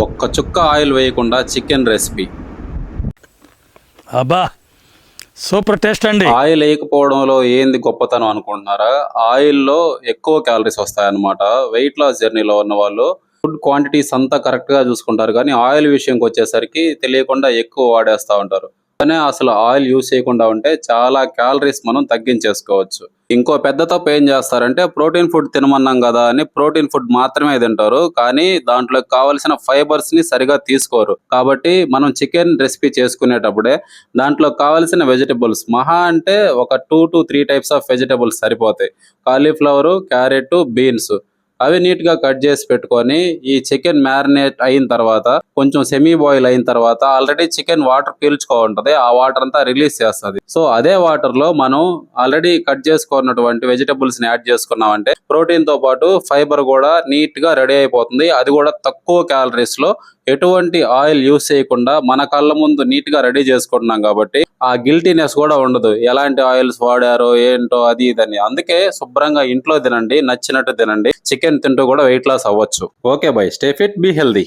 ఒక్క చుక్క ఆయిల్ వేయకుండా చికెన్ రెసిపీ. అబ్బా సూపర్ టేస్ట్ అండి. ఆయిల్ వేయకపోవడంలో ఏంది గొప్పతనం అనుకుంటున్నారా? ఆయిల్లో ఎక్కువ క్యాలరీస్ వస్తాయన్నమాట. వెయిట్ లాస్ జర్నీలో ఉన్న వాళ్ళు ఫుడ్ క్వాంటిటీస్ అంతా కరెక్ట్ గా చూసుకుంటారు, కానీ ఆయిల్ విషయంకి వచ్చేసరికి తెలియకుండా ఎక్కువ వాడేస్తా ఉంటారు. కానీ అసలు ఆయిల్ యూస్ చేయకుండా ఉంటే చాలా క్యాలరీస్ మనం తగ్గించేసుకోవచ్చు. ఇంకో పెద్ద తప్పు ఏం చేస్తారంటే, ప్రోటీన్ ఫుడ్ తినమన్నాం కదా అని ప్రోటీన్ ఫుడ్ మాత్రమే తింటారు, కానీ దాంట్లో కావలసిన ఫైబర్స్ ని సరిగా తీసుకోరు. కాబట్టి మనం చికెన్ రెసిపీ చేసుకునేటప్పుడే దాంట్లో కావలసిన వెజిటబుల్స్ మహా అంటే ఒక 2 to 3 టైప్స్ ఆఫ్ వెజిటబుల్స్ సరిపోతాయి. కాలీఫ్లవర్, క్యారెట్, బీన్స్ అవి నీట్ గా కట్ చేసి పెట్టుకొని, ఈ చికెన్ మ్యారినేట్ అయిన తర్వాత కొంచెం సెమీ బాయిల్ అయిన తర్వాత ఆల్రెడీ చికెన్ వాటర్ పీల్చుకో ఉంటది, ఆ వాటర్ అంతా రిలీజ్ చేస్తుంది. సో అదే వాటర్ లో మనం ఆల్రెడీ కట్ చేసుకున్నటువంటి వెజిటబుల్స్ ని యాడ్ చేసుకున్నామంటే ప్రోటీన్ తో పాటు ఫైబర్ కూడా నీట్ గా రెడీ అయిపోతుంది. అది కూడా తక్కువ క్యాలరీస్ లో, ఎటువంటి ఆయిల్ యూస్ చేయకుండా మన కళ్ళ ముందు నీట్ గా రెడీ చేసుకుంటున్నాం కాబట్టి ఆ గిల్టీనెస్ కూడా ఉండదు. ఎలాంటి ఆయిల్స్ వాడారో ఏంటో అది ఇదని. అందుకే శుభ్రంగా ఇంట్లో తినండి, నచ్చినట్టు తినండి. చికెన్ తింటూ కూడా వెయిట్ లాస్ అవ్వచ్చు. Okay bye, stay fit, be healthy.